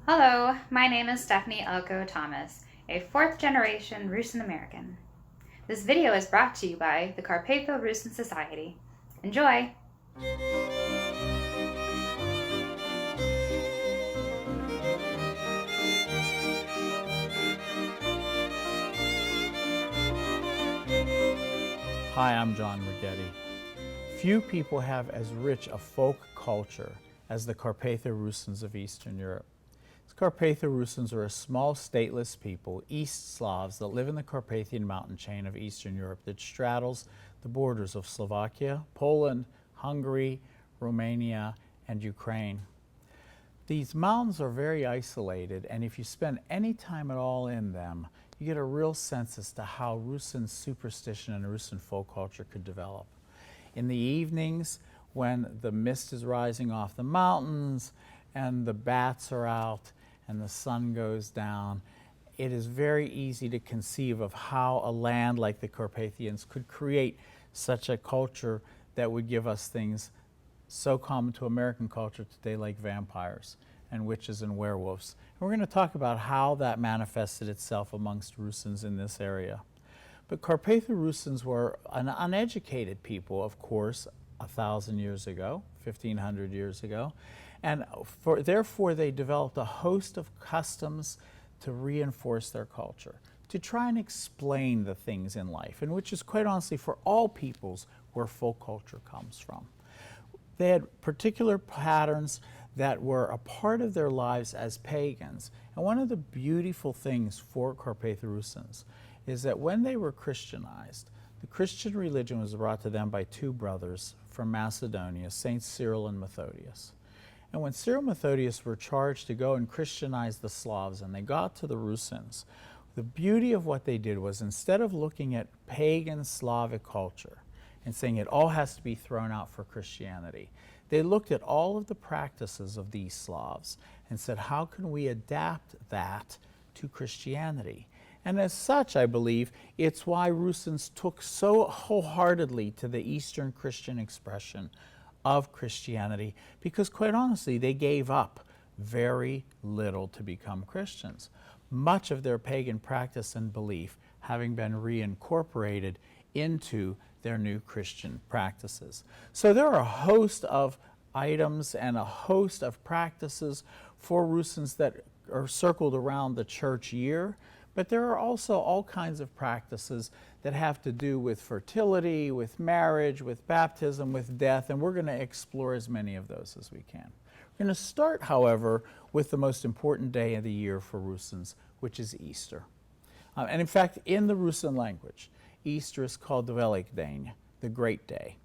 Hello, my name is Stephanie Elko Thomas, a fourth generation Rusyn American. This video is brought to you by the Carpatho-Rusyn Society. Enjoy! Hi, I'm John Rigetti. Few people have as rich a folk culture as the Carpatho-Rusyns of Eastern Europe. The Carpatho-Rusyns are a small stateless people, East Slavs, that live in the Carpathian Mountain chain of Eastern Europe that straddles the borders of Slovakia, Poland, Hungary, Romania, and Ukraine. These mountains are very isolated, and if you spend any time at all in them, you get a real sense as to how Rusyn superstition and Rusyn folk culture could develop. In the evenings, when the mist is rising off the mountains and the bats are out and the sun goes down, it is very easy to conceive of how a land like the Carpathians could create such a culture that would give us things so common to American culture today like vampires and witches and werewolves. And we're going to talk about how that manifested itself amongst Rusyns in this area. But Carpatho-Rusyns were an uneducated people, of course, 1,000 years ago, 1,500 years ago, and therefore they developed a host of customs to reinforce their culture, to try and explain the things in life, and which is quite honestly for all peoples where folk culture comes from. They had particular patterns that were a part of their lives as pagans. And one of the beautiful things for Carpatho-Rusyns is that when they were Christianized, the Christian religion was brought to them by two brothers from Macedonia, Saints Cyril and Methodius. And when Cyril and Methodius were charged to go and Christianize the Slavs, and they got to the Rusyns, the beauty of what they did was instead of looking at pagan Slavic culture and saying it all has to be thrown out for Christianity, they looked at all of the practices of these Slavs and said, how can we adapt that to Christianity? And as such, I believe, it's why Rusyns took so wholeheartedly to the Eastern Christian expression of Christianity, because quite honestly, they gave up very little to become Christians. Much of their pagan practice and belief having been reincorporated into their new Christian practices. So there are a host of items and a host of practices for Rusyns that are circled around the church year, but there are also all kinds of practices that have to do with fertility, with marriage, with baptism, with death, and we're going to explore as many of those as we can. We're going to start, however, with the most important day of the year for Rusyns, which is Easter. And in fact, in the Rusyn language, Easter is called the Veligden, the Great Day.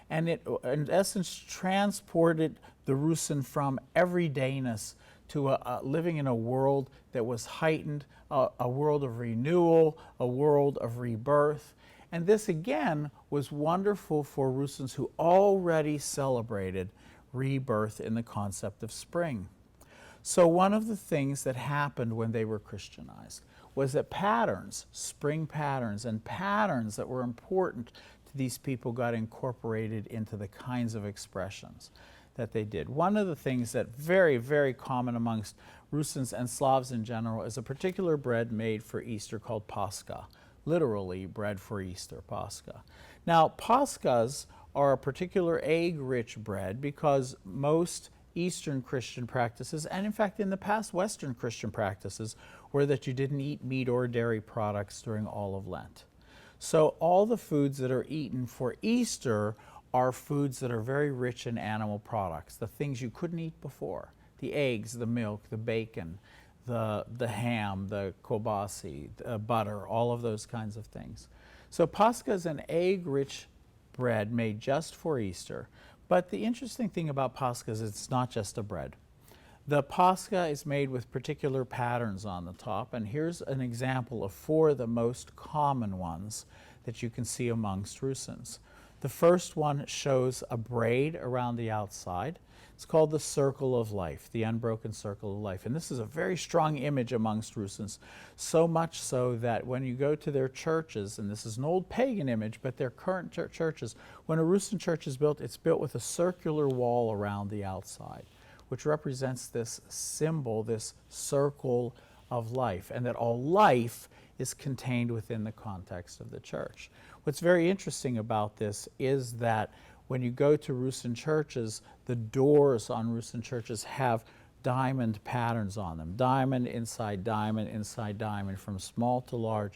And it, in essence, transported the Rusyn from everydayness to living in a world that was heightened, a world of renewal, a world of rebirth. And this, again, was wonderful for Rusyns who already celebrated rebirth in the concept of spring. So one of the things that happened when they were Christianized was that patterns, spring patterns, and patterns that were important to these people got incorporated into the kinds of expressions that they did. One of the things that very, very common amongst Rusyns and Slavs in general is a particular bread made for Easter called Paska, literally bread for Easter, Paska. Now, Paskas are a particular egg-rich bread because most Eastern Christian practices, and in fact in the past Western Christian practices, were that you didn't eat meat or dairy products during all of Lent. So all the foods that are eaten for Easter are foods that are very rich in animal products, the things you couldn't eat before, the eggs, the milk, the bacon, the ham, the kobasi, butter, all of those kinds of things. So Pascha is an egg-rich bread made just for Easter. But the interesting thing about Pascha is it's not just a bread. The Pascha is made with particular patterns on the top, and here's an example of four of the most common ones that you can see amongst Rusyns. The first one shows a braid around the outside. It's called the circle of life, the unbroken circle of life. And this is a very strong image amongst Rusyns, so much so that when you go to their churches, and this is an old pagan image, but their current churches, when a Rusyn church is built, it's built with a circular wall around the outside, which represents this symbol, this circle of life, and that all life is contained within the context of the church. What's very interesting about this is that when you go to Rusyn churches, the doors on Rusyn churches have diamond patterns on them. Diamond, inside diamond, from small to large.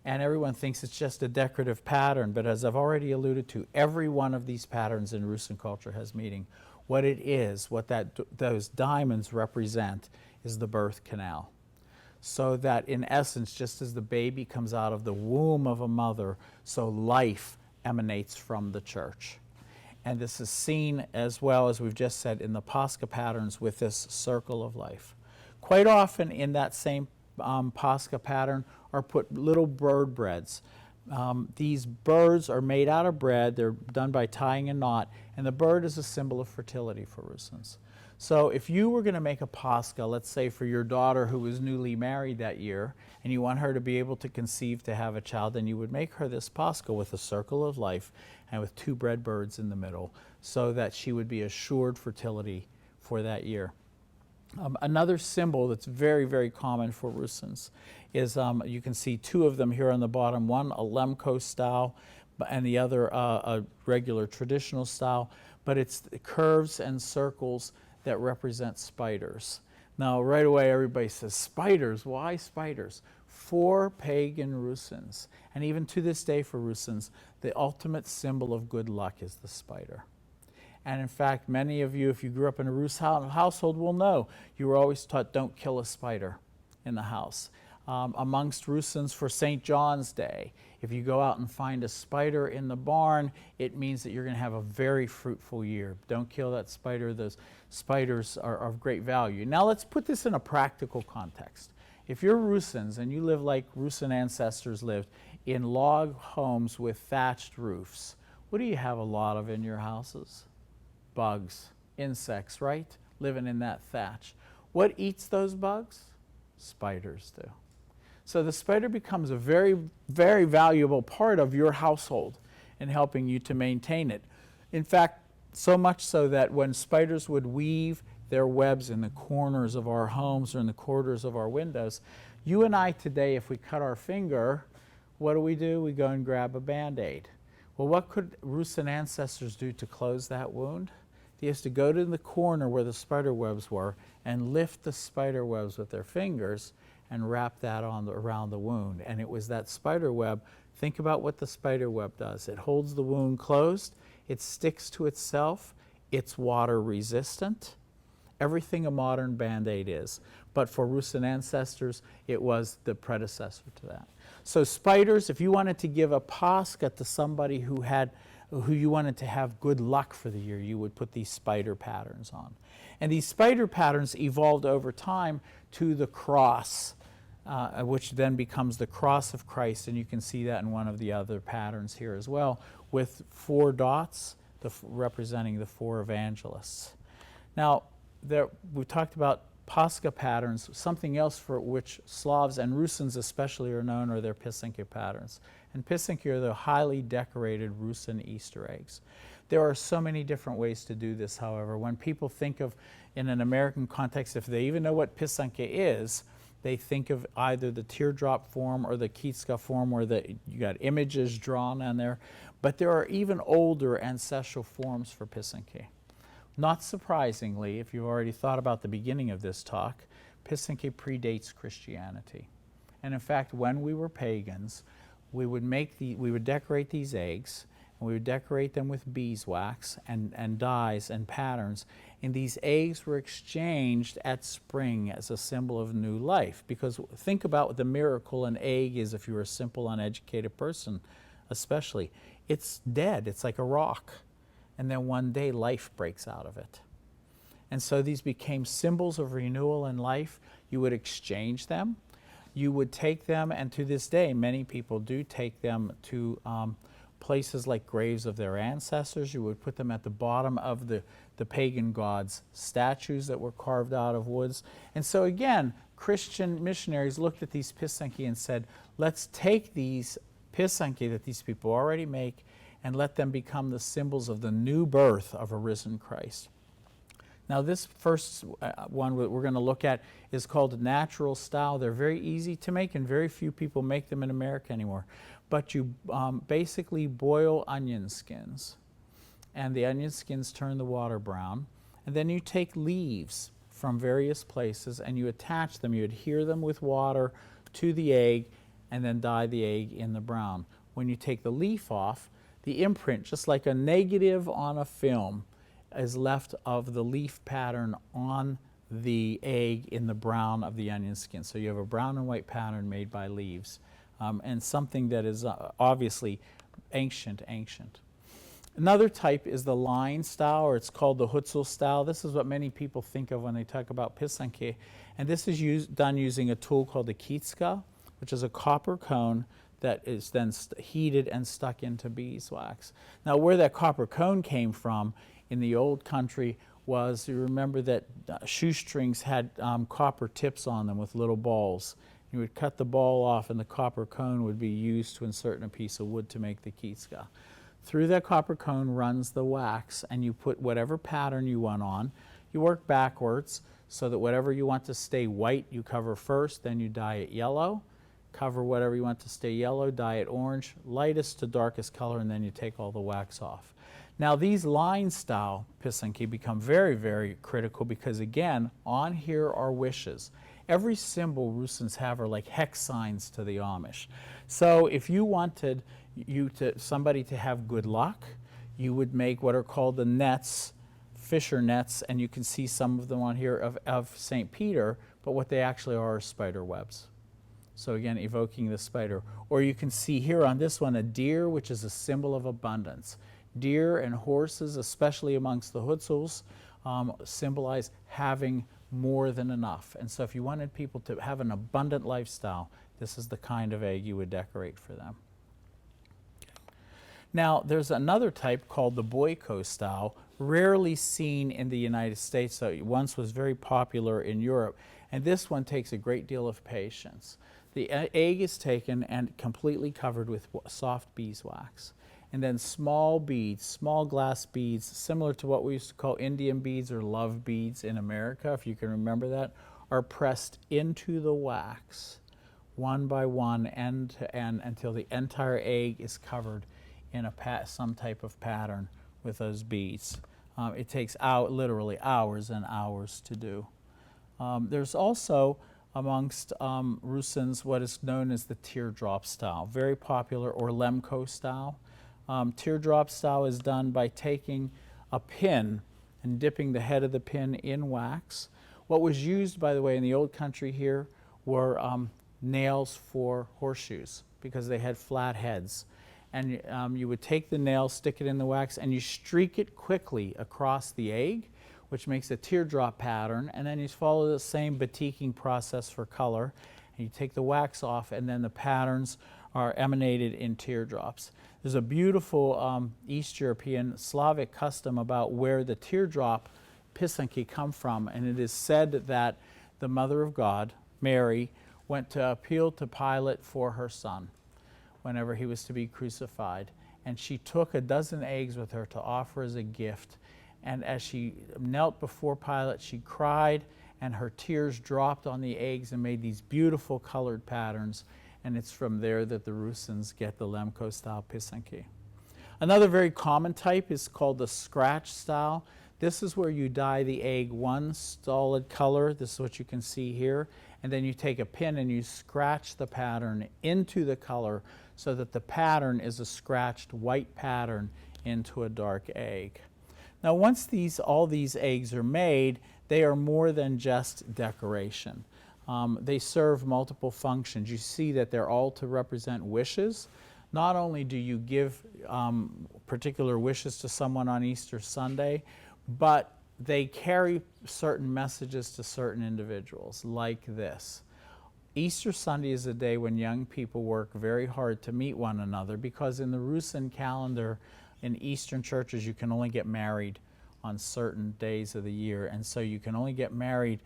And everyone thinks it's just a decorative pattern, but as I've already alluded to, every one of these patterns in Rusyn culture has meaning. What it is, what those diamonds represent, is the birth canal. So that in essence, just as the baby comes out of the womb of a mother, so life emanates from the church. And this is seen as well, as we've just said, in the Paska patterns with this circle of life. Quite often in that same Paska pattern are put little bird breads. These birds are made out of bread. They're done by tying a knot, and the bird is a symbol of fertility for Rusyns. So if you were going to make a Paska, let's say for your daughter who was newly married that year, and you want her to be able to conceive, to have a child, then you would make her this Paska with a circle of life and with 2 bread birds in the middle, so that she would be assured fertility for that year. Another symbol that's very, very common for Rusyns is, you can see 2 of them here on the bottom, one a Lemkos style and the other a regular traditional style, but it's the curves and circles that represent spiders. Now right away everybody says, spiders, why spiders? For pagan Rusyns, and even to this day for Rusyns, the ultimate symbol of good luck is the spider. And in fact, many of you, if you grew up in a Rus household, will know you were always taught, don't kill a spider in the house. Amongst Rusyns for St. John's Day, if you go out and find a spider in the barn, it means that you're going to have a very fruitful year. Don't kill that spider. Those spiders are of great value. Now let's put this in a practical context. If you're Rusyns and you live like Rusyn ancestors lived, in log homes with thatched roofs, what do you have a lot of in your houses? Bugs, insects, right? Living in that thatch. What eats those bugs? Spiders do. So the spider becomes a very, very valuable part of your household in helping you to maintain it. In fact, so much so that when spiders would weave their webs in the corners of our homes or in the corners of our windows, you and I today, if we cut our finger, what do? We go and grab a Band-Aid. Well, what could Rusyn ancestors do to close that wound? They used to go to the corner where the spider webs were and lift the spider webs with their fingers and wrap that around the wound. And it was that spider web. Think about what the spider web does. It holds the wound closed. It sticks to itself. It's water resistant. Everything a modern Band-Aid is. But for Rusyn ancestors, it was the predecessor to that. So spiders, if you wanted to give a Paska to somebody who you wanted to have good luck for the year, you would put these spider patterns on. And these spider patterns evolved over time to the cross, which then becomes the cross of Christ, and you can see that in one of the other patterns here as well, with 4 dots representing the 4 evangelists. Now, we talked about Paska patterns. Something else for which Slavs and Rusyns especially are known are their Pysanky patterns. And Pysanky are the highly decorated Rusyn Easter eggs. There are so many different ways to do this, however. When people think of, in an American context, if they even know what Pysanky is, they think of either the teardrop form or the Kitska form where you got images drawn on there. But there are even older ancestral forms for Pysanky. Not surprisingly, if you've already thought about the beginning of this talk, Pysanky predates Christianity. And in fact, when we were pagans, we would decorate these eggs, and we would decorate them with beeswax and dyes and patterns. And these eggs were exchanged at spring as a symbol of new life. Because think about what the miracle an egg is if you're a simple, uneducated person, especially. It's dead. It's like a rock. And then one day life breaks out of it. And so these became symbols of renewal in life. You would exchange them. You would take them, and to this day, many people do take them to places like graves of their ancestors. You would put them at the bottom of the pagan gods' statues that were carved out of woods. And so again, Christian missionaries looked at these Pysanky and said, let's take these Pysanky that these people already make and let them become the symbols of the new birth of a risen Christ. Now this first one we're going to look at is called natural style. They're very easy to make and very few people make them in America anymore. But you basically boil onion skins, and the onion skins turn the water brown, and then you take leaves from various places and you attach them, you adhere them with water to the egg, and then dye the egg in the brown. When you take the leaf off, the imprint, just like a negative on a film, is left of the leaf pattern on the egg in the brown of the onion skin. So you have a brown and white pattern made by leaves, and something that is obviously ancient. Another type is the line style, or it's called the Hutzel style. This is what many people think of when they talk about Pysanky. And this is done using a tool called the Kitska, which is a copper cone that is then heated and stuck into beeswax. Now, where that copper cone came from in the old country was, you remember that shoestrings had copper tips on them with little balls. You would cut the ball off and the copper cone would be used to insert in a piece of wood to make the Kitska. Through that copper cone runs the wax, and you put whatever pattern you want on. You work backwards so that whatever you want to stay white you cover first, then you dye it yellow. Cover whatever you want to stay yellow, dye it orange, lightest to darkest color, and then you take all the wax off. Now these line style Pysanky become very, very critical because, again, on here are wishes. Every symbol Rusyns have are like hex signs to the Amish. So if you wanted somebody to have good luck, you would make what are called the nets, fisher nets, and you can see some of them on here of St. Peter, but what they actually are spider webs. So again, evoking the spider. Or you can see here on this one a deer, which is a symbol of abundance. Deer and horses, especially amongst the Hutzels, symbolize having more than enough. And so if you wanted people to have an abundant lifestyle, this is the kind of egg you would decorate for them. Now, there's another type called the Boyko style, rarely seen in the United States, so it once was very popular in Europe. And this one takes a great deal of patience. The egg is taken and completely covered with soft beeswax. And then small beads, small glass beads, similar to what we used to call Indian beads or love beads in America, if you can remember that, are pressed into the wax, one by one, end to end, until the entire egg is covered in some type of pattern with those beads. It takes literally hours and hours to do. There's also amongst Rusyns what is known as the teardrop style, very popular, or Lemko style. Teardrop style is done by taking a pin and dipping the head of the pin in wax. What was used, by the way, in the old country here were nails for horseshoes because they had flat heads. And you would take the nail, stick it in the wax, and you streak it quickly across the egg, which makes a teardrop pattern, and then you follow the same batiking process for color, and you take the wax off, and then the patterns are emanated in teardrops. There's a beautiful East European Slavic custom about where the teardrop Pysanky come from, and it is said that the Mother of God, Mary, went to appeal to Pilate for her son whenever he was to be crucified, and she took a dozen eggs with her to offer as a gift. And as she knelt before Pilate, she cried, and her tears dropped on the eggs and made these beautiful colored patterns. And it's from there that the Rusyns get the Lemko style Pysanky. Another very common type is called the scratch style. This is where you dye the egg one solid color. This is what you can see here. And then you take a pin and you scratch the pattern into the color so that the pattern is a scratched white pattern into a dark egg. Now, once all these eggs are made, they are more than just decoration. They serve multiple functions. You see that they're all to represent wishes. Not only do you give particular wishes to someone on Easter Sunday, but they carry certain messages to certain individuals, like this. Easter Sunday is a day when young people work very hard to meet one another, because in the Rusyn calendar in Eastern churches you can only get married on certain days of the year, and so you can only get married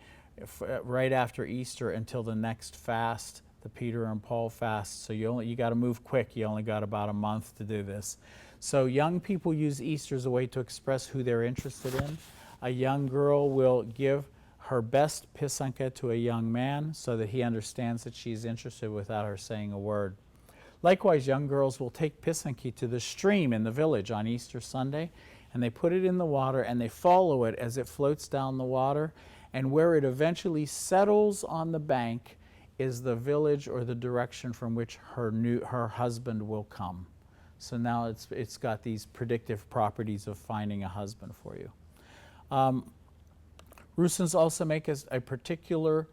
right after Easter until the next fast, the Peter and Paul fast. So you got to move quick. You only got about a month to do this. So young people use Easter as a way to express who they're interested in. A young girl will give her best Pysanky to a young man so that he understands that she's interested without her saying a word. Likewise, young girls will take Pysanky to the stream in the village on Easter Sunday, and they put it in the water and they follow it as it floats down the water, and where it eventually settles on the bank is the village or the direction from which her husband will come. So now it's got these predictive properties of finding a husband for you. Rusyns also make a particular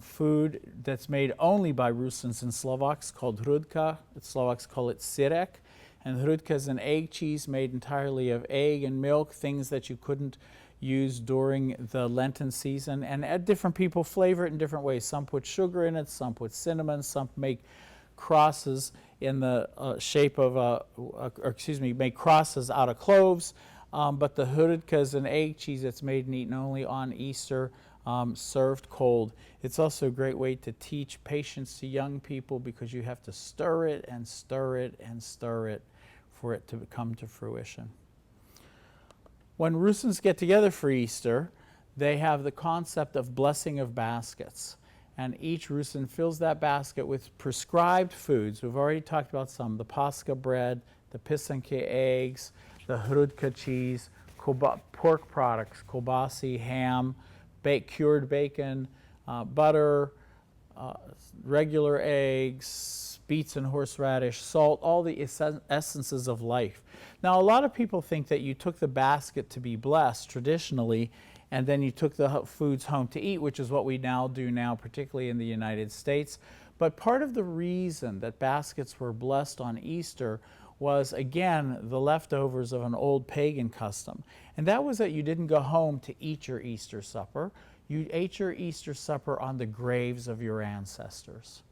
food that's made only by Rusyns and Slovaks called Hrudka. Slovaks call it sirek. And Hrudka is an egg cheese made entirely of egg and milk, things that you couldn't use during the Lenten season. And different people flavor it in different ways. Some put sugar in it, some put cinnamon, some make crosses in the shape of make crosses out of cloves. But the Hrudka is an egg cheese that's made and eaten only on Easter, served cold. It's also a great way to teach patience to young people because you have to stir it and stir it and stir it for it to come to fruition. When Rusyns get together for Easter, they have the concept of blessing of baskets. And each Rusyn fills that basket with prescribed foods. We've already talked about some, the Paska bread, the Pysanky eggs, the Hrudka cheese, pork products, kielbasa, ham, cured bacon, butter, regular eggs, beets and horseradish, salt, all the essences of life. Now, a lot of people think that you took the basket to be blessed traditionally, and then you took the foods home to eat, which is what we now do now, particularly in the United States. But part of the reason that baskets were blessed on Easter was, again, the leftovers of an old pagan custom. And that was that you didn't go home to eat your Easter supper. You ate your Easter supper on the graves of your ancestors.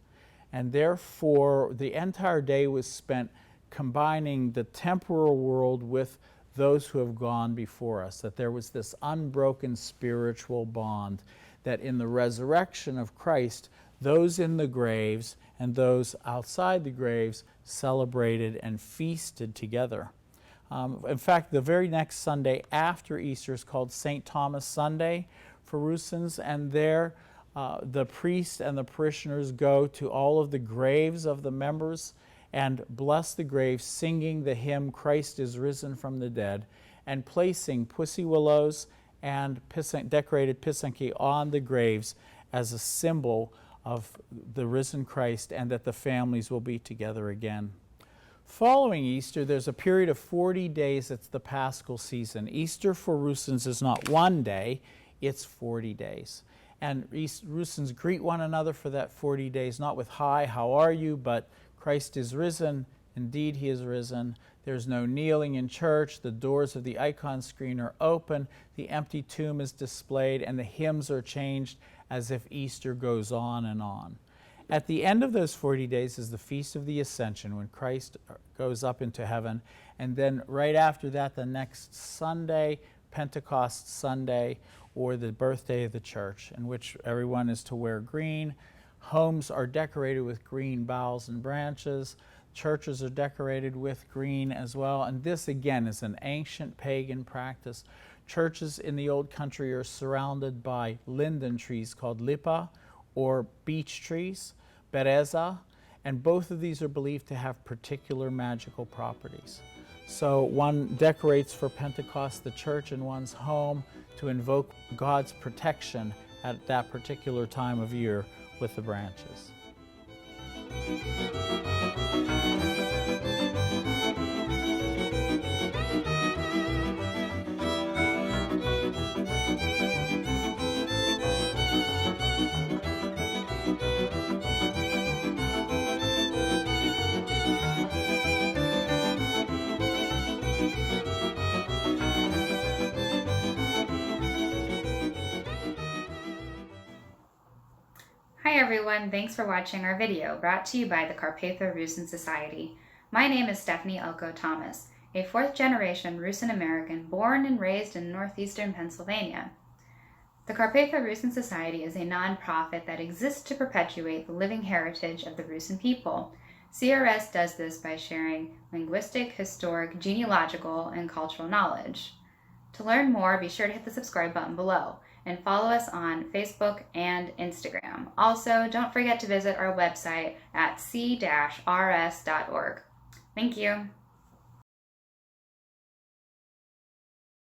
And therefore, the entire day was spent combining the temporal world with those who have gone before us, that there was this unbroken spiritual bond, that in the resurrection of Christ, those in the graves and those outside the graves celebrated and feasted together. In fact, the very next Sunday after Easter is called St. Thomas Sunday for Rusyns, and there the priest and the parishioners go to all of the graves of the members and bless the graves, singing the hymn, Christ is risen from the dead, and placing pussy willows and decorated Pysanky on the graves as a symbol of the risen Christ and that the families will be together again. Following Easter, there's a period of 40 days. It's the Paschal season. Easter for Rusyns is not one day, it's 40 days. And Rusyns greet one another for that 40 days, not with, hi, how are you, but Christ is risen. Indeed, he is risen. There's no kneeling in church. The doors of the icon screen are open. The empty tomb is displayed, and the hymns are changed as if Easter goes on and on. At the end of those 40 days is the Feast of the Ascension, when Christ goes up into heaven. And then right after that, the next Sunday, Pentecost Sunday, or the birthday of the church, in which everyone is to wear green. Homes are decorated with green boughs and branches. Churches are decorated with green as well. And this, again, is an ancient pagan practice. Churches in the old country are surrounded by linden trees called lipa, or beech trees, bereza, and both of these are believed to have particular magical properties. So one decorates for Pentecost the church in one's home to invoke God's protection at that particular time of year with the branches. Hi everyone, thanks for watching our video brought to you by the Carpatho-Rusyn Society. My name is Stephanie Elko Thomas, a fourth-generation Rusyn American born and raised in northeastern Pennsylvania. The Carpatho-Rusyn Society is a non-profit that exists to perpetuate the living heritage of the Rusyn people. CRS does this by sharing linguistic, historic, genealogical, and cultural knowledge. To learn more, be sure to hit the subscribe button below and follow us on Facebook and Instagram. Also, don't forget to visit our website at c-rs.org. Thank you.